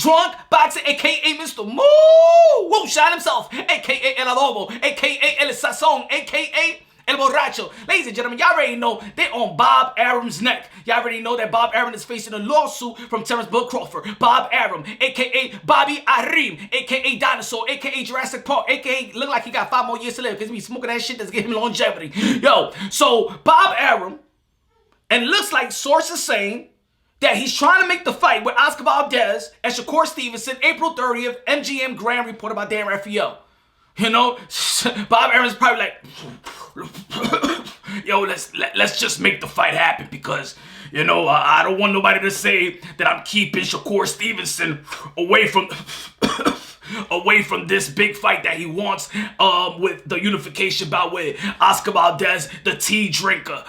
Drunk Boxing, a.k.a. Mr. Moonshine himself, a.k.a. El Adobo, a.k.a. El Sazon, a.k.a. El Borracho. Ladies and gentlemen, y'all already know they're on Bob Arum's neck. Y'all already know that Bob Arun is facing a lawsuit from Terrence Bud Crawford. Bob Arum, a.k.a. Bobby Arun, a.k.a. Dinosaur, a.k.a. Jurassic Park, a.k.a. look like he got 5 more years to live because he be smoking that shit that's giving him longevity. Yo, so Bob Arum, and it looks like sources saying that he's trying to make the fight with Oscar Valdez and Shakur Stevenson, April 30th, MGM Grand reported by Dan Raphael. You know, Bob Arum's probably like, yo, let's just make the fight happen because, you know, I don't want nobody to say that I'm keeping Shakur Stevenson away from this big fight that he wants with the unification bout with Oscar Valdez, the tea drinker.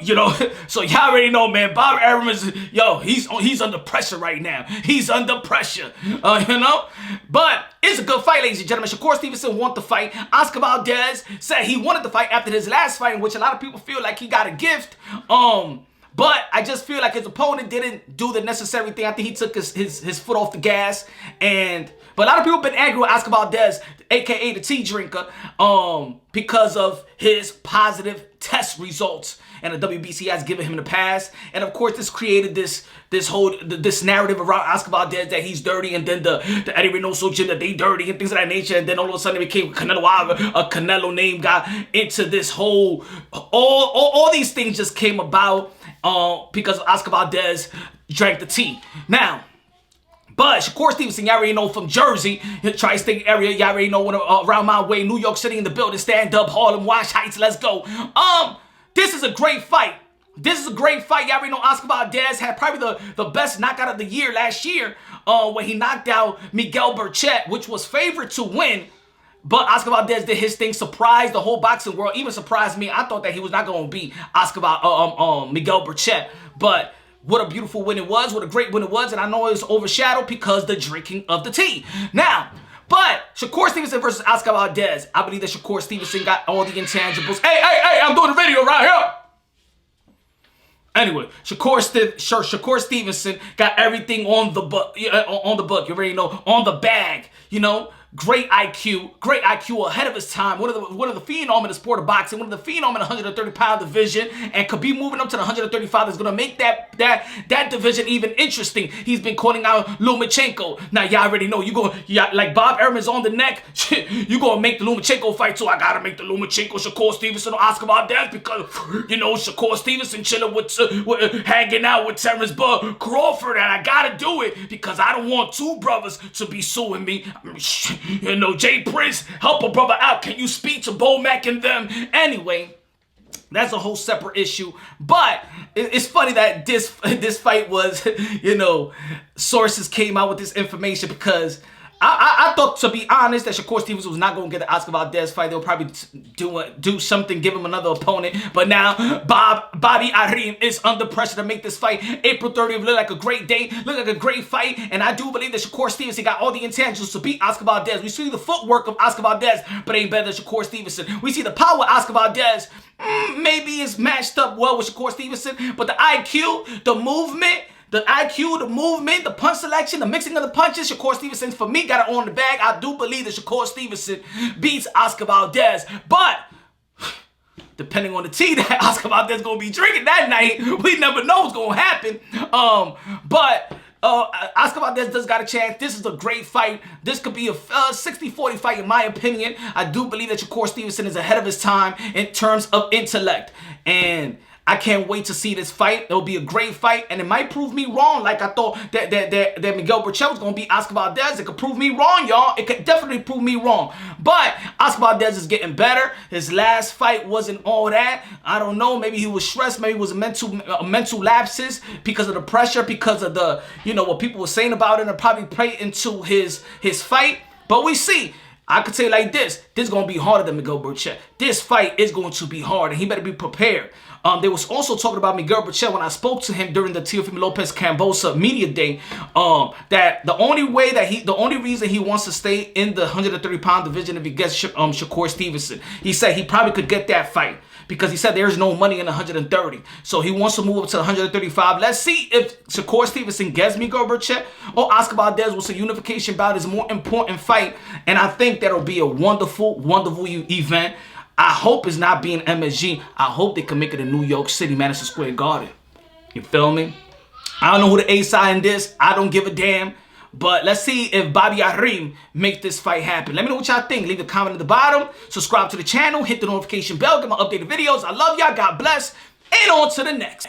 You know, so y'all already know, man, Bob Arum is, yo, he's under pressure right now. He's under pressure, you know? But it's a good fight, ladies and gentlemen. Shakur Stevenson wanted the fight. Oscar Valdez said he wanted the fight after his last fight, in which a lot of people feel like he got a gift. But I just feel like his opponent didn't do the necessary thing. I think he took his foot off the gas. But a lot of people have been angry with Oscar Valdez, a.k.a. the tea drinker, because of his positive test results. And the WBC has given him the pass. And of course, this created this narrative around Oscar Valdez that he's dirty, and then the Eddie Reynoso gym that they dirty and things of that nature. And then all of a sudden it became Canelo. A Canelo name got into this whole, all these things just came about because Oscar Valdez drank the tea. Now, but Shakur Stevenson, y'all already know from Jersey, the tri-state area, y'all already know around my way, New York City in the building, stand up, Harlem, Wash Heights, let's go. This is a great fight. This is a great fight. Y'all already know Oscar Valdez had probably the best knockout of the year last year when he knocked out Miguel Burchett, which was favored to win. But Oscar Valdez did his thing, surprised the whole boxing world, even surprised me. I thought that he was not going to beat Miguel Burchett. But what a beautiful win it was, what a great win it was, and I know it was overshadowed because the drinking of the tea. Now, but Shakur Stevenson versus Oscar Valdez, I believe that Shakur Stevenson got all the intangibles. Hey, I'm doing a video right here. Anyway, Shakur Stevenson got everything on the book. You already know, on the bag. You know, great IQ ahead of his time. One of the phenom in the sport of boxing, one of the phenom in the 130-pound division, and could be moving up to the 135. Is gonna make that division even interesting. He's been calling out Lomachenko. Now y'all already know like Bob Arum is on the neck. You gonna make the Lomachenko fight, so I gotta make the Lomachenko Shakur Stevenson or Oscar Valdez because you know Shakur Stevenson chilling with hanging out with Terrence Bud Crawford, and I gotta do it because I don't want two brothers to be suing me. You know, Jay Prince, help a brother out. Can you speak to Bo Mack and them? Anyway, that's a whole separate issue. But it's funny that this fight was, you know, sources came out with this information because I thought, to be honest, that Shakur Stevenson was not going to get the Oscar Valdez fight. They'll probably do something, give him another opponent. But now, Bobby Arun is under pressure to make this fight. April 30th look like a great day, look like a great fight. And I do believe that Shakur Stevenson got all the intangibles to beat Oscar Valdez. We see the footwork of Oscar Valdez, but ain't better than Shakur Stevenson. We see the power of Oscar Valdez. Maybe it's matched up well with Shakur Stevenson, but the IQ, the movement, the punch selection, the mixing of the punches, Shakur Stevenson, for me, got it on the bag. I do believe that Shakur Stevenson beats Oscar Valdez. But depending on the tea that Oscar Valdez is going to be drinking that night, we never know what's going to happen. But Oscar Valdez does got a chance. This is a great fight. This could be a 60-40 fight in my opinion. I do believe that Shakur Stevenson is ahead of his time in terms of intellect. And I can't wait to see this fight. It'll be a great fight, and it might prove me wrong. Like I thought that Miguel Burchett was going to beat Oscar Valdez. It could prove me wrong, y'all. It could definitely prove me wrong. But Oscar Valdez is getting better. His last fight wasn't all that. I don't know. Maybe he was stressed. Maybe it was a mental lapses because of the pressure, because of the, you know, what people were saying about it, and probably played into his fight. But we see. I could say like this is going to be harder than Miguel Burchett. This fight is going to be hard, and he better be prepared. They was also talking about Miguel Berchelt when I spoke to him during the Teofimo Lopez Cambosa media day. That the only reason he wants to stay in the 130-pound division if he gets Shakur Stevenson. He said he probably could get that fight, because he said there's no money in 130. So he wants to move up to 135. Let's see if Shakur Stevenson gets Miguel Berchelt or Oscar Valdez will say unification bout is a more important fight. And I think that'll be a wonderful, wonderful event. I hope it's not being MSG. I hope they can make it in New York City, Madison Square Garden. You feel me? I don't know who the ace in this. I don't give a damn. But let's see if Bob Arun make this fight happen. Let me know what y'all think. Leave a comment at the bottom. Subscribe to the channel. Hit the notification bell. Get my updated videos. I love y'all. God bless. And on to the next.